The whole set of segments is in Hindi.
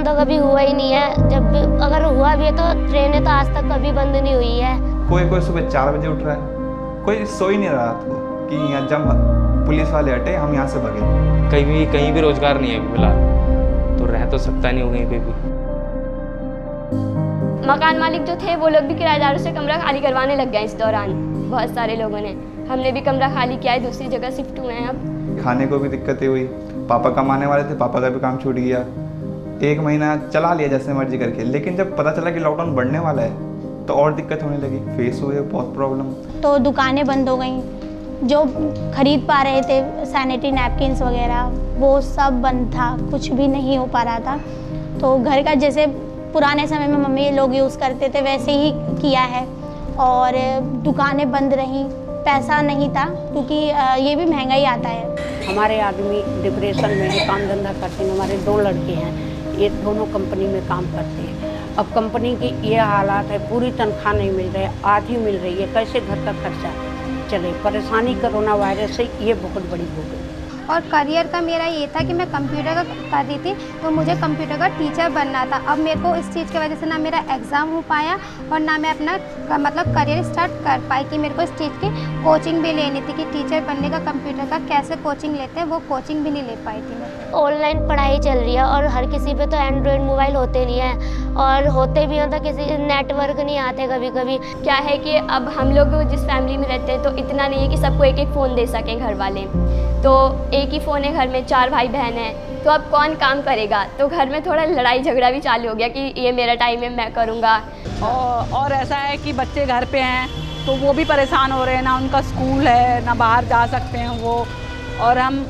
लॉकडाउन तो कभी हुआ ही नहीं है। जब भी अगर हुआ भी है तो ट्रेनें तो आज तक कभी बंद नहीं हुई है। कोई सुबह 4 बजे उठ रहा है, कोई सो ही नहीं रहा रात को कि यहाँ जब पुलिस वाले हटे हम यहाँ से भगे। कहीं भी रोजगार नहीं है अभी फिलहाल, तो रह तो सकता नहीं हो कहीं पे भी। मकान मालिक जो थे वो लोग भी किराएदारों से कमरा खाली करवाने लग गए इस दौरान। बहुत सारे लोगों ने, हमने भी कमरा खाली किया है, दूसरी जगह शिफ्ट हुए हैं अब। खाने को भी दिक्कतें हुई, पापा कमाने वाले थे, पापा का भी काम छूट गया। 1 महीना चला लिया जैसे मर्जी करके, लेकिन जब पता चला कि लॉकडाउन बढ़ने वाला है तो और दिक्कत होने लगी, फेस हुए बहुत प्रॉब्लम। तो दुकानें बंद हो गई, जो खरीद पा रहे थे सैनिटरी नैपकिन्स वगैरह वो सब बंद था, कुछ भी नहीं हो पा रहा था। तो घर का जैसे पुराने समय में मम्मी लोग यूज़ करते थे वैसे ही किया है, और दुकानें बंद रहीं, पैसा नहीं था क्योंकि ये भी महंगाई आता है। हमारे आदमी डिप्रेशन में है, काम धंधा करते हैं, हमारे 2 लड़के हैं, ये दोनों कंपनी में काम करते हैं। अब कंपनी की ये हालात है, पूरी तनख्वाह नहीं मिल रही है, आधी मिल रही है, कैसे घर का खर्चा चले। परेशानी कोरोना वायरस से ये बहुत बड़ी हो गई। और करियर का मेरा ये था कि मैं कंप्यूटर का कर रही थी, तो मुझे कंप्यूटर का टीचर बनना था। अब मेरे को इस चीज़ की वजह से ना मेरा एग्ज़ाम हो पाया और ना मैं अपना मतलब करियर स्टार्ट कर पाई कि मेरे को इस चीज़ की कोचिंग भी लेनी थी कि टीचर बनने का कंप्यूटर का कैसे कोचिंग लेते हैं, वो कोचिंग भी नहीं ले पाई थी मैं। ऑनलाइन पढ़ाई चल रही है और हर किसी पे तो एंड्रॉयड मोबाइल होते नहीं है, और होते भी हैं तो किसी नेटवर्क नहीं आते कभी कभी। क्या है कि अब हम लोग जिस फैमिली में रहते हैं तो इतना नहीं है कि सबको एक फ़ोन दे सकें घर वाले, तो एक ही फ़ोन है घर में, 4 भाई बहन हैं, तो अब कौन काम करेगा। तो घर में थोड़ा लड़ाई झगड़ा भी चालू हो गया कि ये मेरा टाइम है, मैं करूँगा। और ऐसा है कि बच्चे घर पे हैं तो वो भी परेशान हो रहे हैं, ना उनका स्कूल है ना बाहर जा सकते हैं वो, और हम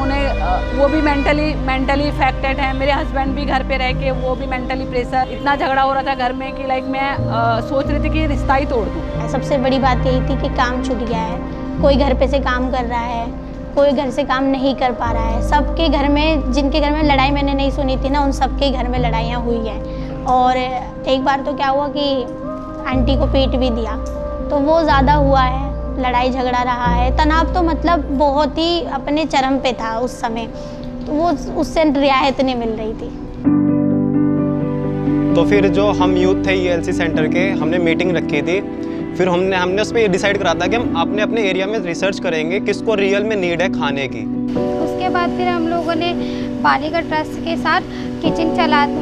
उन्हें वो भी मेंटली इफेक्टेड हैं। मेरे हस्बैंड भी घर पे रह के वो भी मेंटली प्रेशर, इतना झगड़ा हो रहा था घर में कि लाइक मैं सोच रही थी कि रिश्ता ही तोड़ दूँ। सबसे बड़ी बात यही थी कि काम छूट गया है, कोई घर पे से काम कर रहा है, कोई घर से काम नहीं कर पा रहा है। सबके घर में, जिनके घर में लड़ाई मैंने नहीं सुनी थी ना, उन सबके घर में लड़ाइयाँ हुई हैं। और एक बार तो क्या हुआ कि आंटी को पीट भी दिया, तो वो ज़्यादा हुआ है, लड़ाई झगड़ा रहा है, तनाव तो मतलब बहुत ही अपने चरम पे था उस समय, तो वो उससे रियायत नहीं मिल रही थी। तो फिर जो हम यूथ थे ELC सेंटर के, हमने मीटिंग रखी थी। फिर हमने उस पर ये डिसाइड करा था कि हम अपने एरिया में रिसर्च करेंगे किसको रियल में नीड है खाने की। उसके बाद फिर हम लोगों ने बालीगढ़ ट्रस्ट के साथ किचन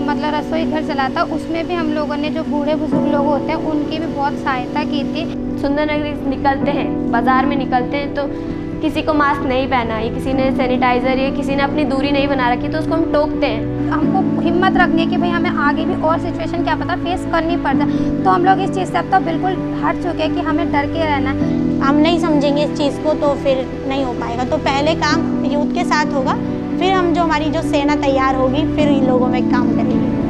मतलब रसोई घर चला था, उसमें भी हम लोगों ने जो बूढ़े बुजुर्ग लोग होते हैं उनकी भी बहुत सहायता की थी। सुंदरनगर निकलते हैं, बाज़ार में निकलते हैं तो किसी को मास्क नहीं पहना है, किसी ने सैनिटाइज़र या किसी ने अपनी दूरी नहीं बना रखी, तो उसको हम टोकते हैं। हमको हिम्मत रखनी कि भाई हमें आगे भी और सिचुएशन क्या पता फेस करनी पड़ जाए, तो हम लोग इस चीज़ से अब तो बिल्कुल हट चुके हैं कि हमें डर के रहना है। हम नहीं समझेंगे इस चीज़ को तो फिर नहीं हो पाएगा। तो पहले काम यूथ के साथ होगा, फिर हम जो हमारी जो सेना तैयार होगी फिर इन लोगों में काम करेंगे।